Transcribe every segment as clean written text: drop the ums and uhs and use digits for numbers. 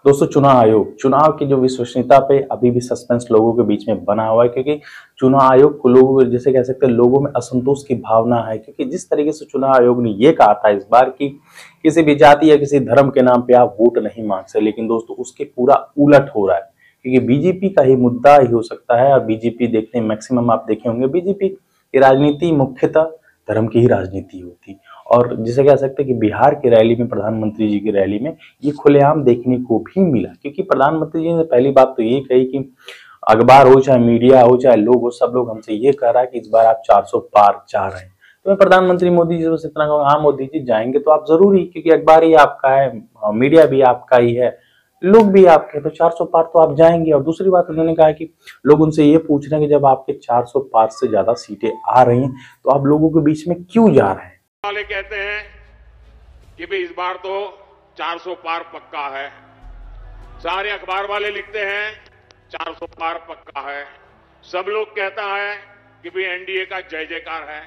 दोस्तों, चुनाव की जो विश्वसनीयता पे अभी भी सस्पेंस लोगों के बीच में बना हुआ है, क्योंकि चुनाव आयोग को लोगों जैसे कह सकते हैं लोगों में असंतोष की भावना है, क्योंकि जिस तरीके से चुनाव आयोग ने ये कहा था इस बार की किसी भी जाति या किसी धर्म के नाम पे आप वोट नहीं मांग सकते, लेकिन दोस्तों उसके पूरा उलट हो रहा है, क्योंकि बीजेपी का ही मुद्दा ही हो सकता है। और बीजेपी देखते हैं, मैक्सिमम आप देखे होंगे बीजेपी की राजनीति मुख्यतः धर्म की ही राजनीति होती। और जिसे कह सकते हैं कि बिहार की रैली में, प्रधानमंत्री जी की रैली में ये खुलेआम देखने को भी मिला, क्योंकि प्रधानमंत्री जी ने पहली बात तो ये कही कि अखबार हो चाहे मीडिया हो चाहे लोग हो, सब लोग हमसे ये कह रहा है कि इस बार आप 400 पार जा रहे हैं। तो मैं प्रधानमंत्री मोदी जी से इतना कहूँगा, हाँ मोदी जी जाएंगे तो आप जरूरी, क्योंकि अखबार ही आपका है, मीडिया भी आपका ही है, लोग भी आपके, तो 400 पार तो आप जाएंगे। और दूसरी बात उन्होंने कहा कि लोग उनसे ये पूछ रहे हैं कि जब आपके 400 पार से ज्यादा सीटें आ रही हैं तो आप लोगों के बीच में क्यों जा रहे हैं। वाले कहते हैं कि भाई इस बार तो 400 पार पक्का है, सारे अखबार वाले लिखते हैं 400 पार पक्का है, सब लोग कहता है कि भाई एनडीए का जय जयकार है।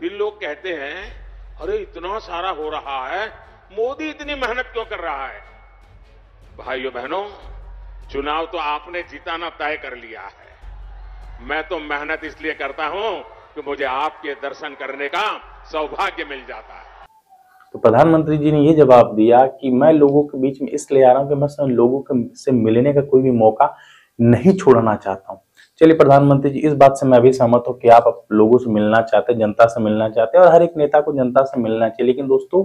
फिर लोग कहते हैं अरे इतना सारा हो रहा है, मोदी इतनी मेहनत क्यों कर रहा है। भाइयों बहनों, चुनाव तो आपने जिताना तय कर लिया है, मैं तो मेहनत इसलिए करता हूं कि मुझे आपके दर्शन करने का सौभाग्य मिल जाता है। तो प्रधानमंत्री जी ने ये जवाब दिया कि मैं लोगों के बीच में इसलिए आ रहा हूं कि मैं लोगों से मिलने का कोई भी मौका नहीं छोड़ना चाहता हूं। चलिए, प्रधानमंत्री जी इस बात से मैं भी सहमत हूं कि आप लोगों से मिलना चाहते हैं, जनता से मिलना चाहते हैं, और हर एक नेता को जनता से मिलना चाहिए। लेकिन दोस्तों,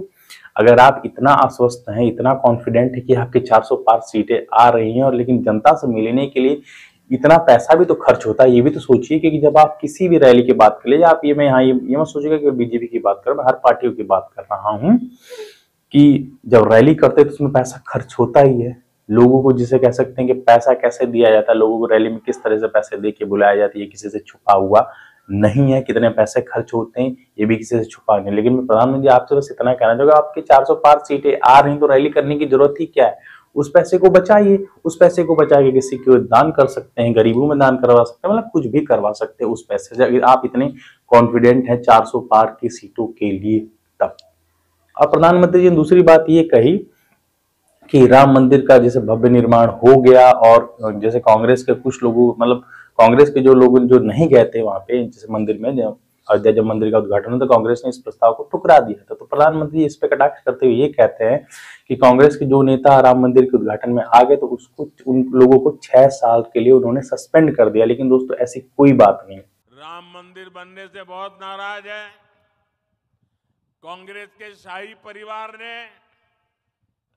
अगर आप इतना आश्वस्त हैं, इतना कॉन्फिडेंट है कि आपकी 400 पार सीटें आ रही हैं, और लेकिन जनता से मिलने के लिए इतना पैसा भी तो खर्च होता है, ये भी तो सोचिए कि जब आप किसी भी रैली की बात कर लीजिए, आप ये मैं यहाँ ये मत सोचिएगा कि बीजेपी की बात कर रहा हूं, मैं हर पार्टियों की बात कर रहा हूं कि जब रैली करते हैं तो उसमें पैसा खर्च होता ही है। लोगों को जिसे कह सकते हैं कि पैसा कैसे दिया जाता है, लोगों को रैली में किस तरह से पैसे दे के बुलाया जाता है, ये किसी से छुपा हुआ नहीं है। कितने पैसे खर्च होते हैं ये भी किसी से छुपा नहीं। लेकिन मैं प्रधानमंत्री आपसे बस इतना कहना चाहूंगा, आपकी 400 पार सीटें आ रही तो रैली करने की जरूरत ही क्या है। उस पैसे को बचाइए, उस पैसे को बचा के किसी को दान कर सकते हैं, गरीबों में दान करवा सकते हैं, मतलब कुछ भी करवा सकते हैं उस पैसे से, अगर आप इतने कॉन्फिडेंट हैं 400 पार की सीटों के लिए तब। और प्रधानमंत्री जी ने दूसरी बात ये कही कि राम मंदिर का जैसे भव्य निर्माण हो गया, और जैसे कांग्रेस के कुछ लोगों, मतलब कांग्रेस के जो लोग जो नहीं गए थे वहां पे जैसे मंदिर में, अयोध्या जब मंदिर का उद्घाटन हुआ तो कांग्रेस ने इस प्रस्ताव को ठुकरा दिया था। तो प्रधानमंत्री इस पे कटाक्ष करते हुए ये कहते हैं कि कांग्रेस के जो नेता राम मंदिर के उद्घाटन में आ गए तो उसको, उन लोगों को 6 साल के लिए उन्होंने सस्पेंड कर दिया। लेकिन दोस्तों ऐसी कोई बात नहीं। राम मंदिर बनने से बहुत नाराज है। कांग्रेस के शाही परिवार ने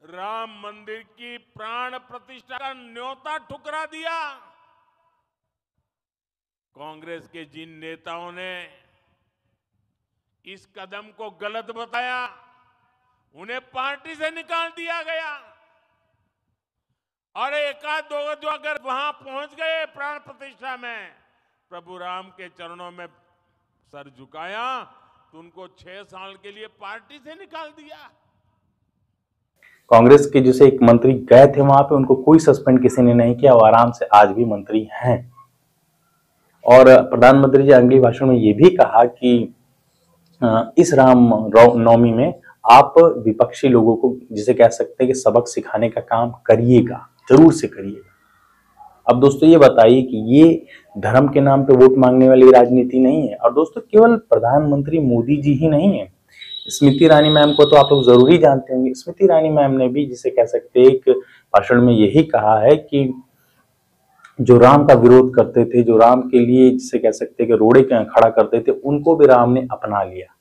राम मंदिर की प्राण प्रतिष्ठा का न्योता ठुकरा दिया। कांग्रेस के जिन नेताओं ने इस कदम को गलत बताया, उन्हें पार्टी से निकाल दिया गया। और एकाध दो जो अगर वहां पहुंच गए प्राण प्रतिष्ठा में, प्रभु राम के चरणों में सर झुकाया, तो उनको 6 साल के लिए पार्टी से निकाल दिया। कांग्रेस के जैसे एक मंत्री गए थे वहां पे, उनको कोई सस्पेंड किसी ने नहीं किया, वो आराम से आज भी मंत्री हैं। और प्रधानमंत्री जी अगली भाषण में ये भी कहा कि इस राम नवमी में आप विपक्षी लोगों को जिसे कह सकते हैं कि सबक सिखाने का काम करिएगा, जरूर से करिएगा। अब दोस्तों ये बताइए कि ये धर्म के नाम पे वोट मांगने वाली राजनीति नहीं है। और दोस्तों केवल प्रधानमंत्री मोदी जी ही नहीं है, स्मृति ईरानी मैम को तो आप लोग जरूरी जानते होंगे। स्मृति ईरानी मैम ने भी जिसे कह सकते हैं एक भाषण में यही कहा है कि जो राम का विरोध करते थे, जो राम के लिए जिसे कह सकते हैं कि रोड़े खड़ा करते थे, उनको भी राम ने अपना लिया।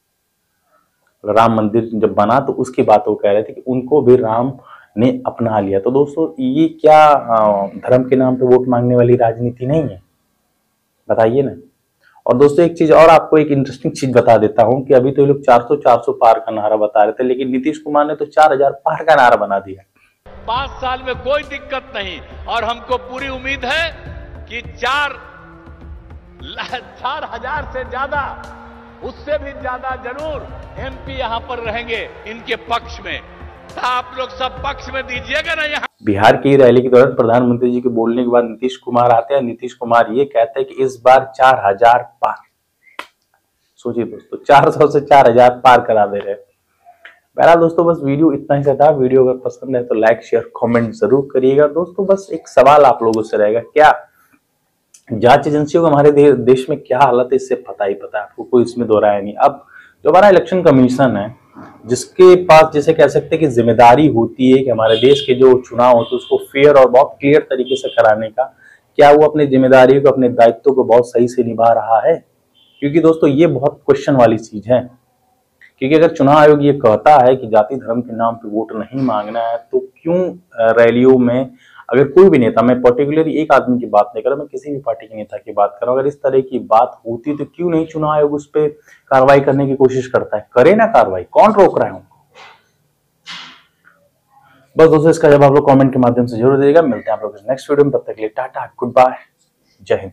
राम मंदिर जब बना तो उसकी बात वो कह रहे थे कि उनको भी राम ने अपना लिया। तो दोस्तों ये क्या धर्म के नाम पे वोट मांगने वाली राजनीति नहीं है, बताइए ना। और दोस्तों एक चीज और आपको एक इंटरेस्टिंग चीज बता देता हूं कि अभी तो ये लोग 400 पार का नारा बता रहे थे, लेकिन नीतीश कुमार ने तो 4000 पार का नारा बना दिया। 5 साल में कोई दिक्कत नहीं, और हमको पूरी उम्मीद है कि 4000 से ज्यादा, उससे भी ज्यादा जरूर एमपी यहां पर रहेंगे इनके पक्ष में। आप लोग सब पक्ष में दीजिएगा ना। यहाँ बिहार की रैली के दौरान प्रधानमंत्री जी के बोलने के बाद नीतीश कुमार आते हैं। नीतीश कुमार ये कहते हैं कि इस बार 4000 पार। सोचिए दोस्तों, 400 से 4000 पार करा दे रहे। बहरहाल दोस्तों बस वीडियो इतना ही सा था। वीडियो अगर पसंद है तो लाइक शेयर कमेंट जरूर करिएगा। दोस्तों बस एक सवाल आप लोगों से रहेगा, क्या जांच एजेंसियों का हमारे देश में क्या हालत है, इससे पता ही पता है आपको, कोई इसमें दो राय नहीं। अब जो हमारा इलेक्शन कमीशन है, जिसके पास जैसे कह सकते हैं कि जिम्मेदारी होती है कि हमारे देश के जो चुनाव होते हैं उसको फेयर और बहुत क्लियर तरीके से कराने का, क्या वो अपनी जिम्मेदारी को, अपने दायित्व को बहुत सही से निभा रहा है? क्योंकि दोस्तों ये बहुत क्वेश्चन वाली चीज है। क्योंकि अगर चुनाव आयोग ये कहता है कि जाति धर्म के नाम पे वोट नहीं मांगना है, तो क्यों रैलियों में अगर कोई भी नेता, मैं पर्टिकुलरली एक आदमी की बात नहीं कर रहा, मैं किसी भी पार्टी के नेता की बात कर रहा हूं, अगर इस तरह की बात होती तो क्यों नहीं चुनाव आयोग उस पर कार्रवाई करने की कोशिश करता है? करे ना कार्रवाई, कौन रोक रहा है उनको? बस दोस्तों इसका जवाब आप लोग कमेंट के माध्यम से जरूर दीजिएगा। मिलते हैं आप लोग नेक्स्ट वीडियो में, तब तक के लिए टाटा, गुड बाय, जय हिंद।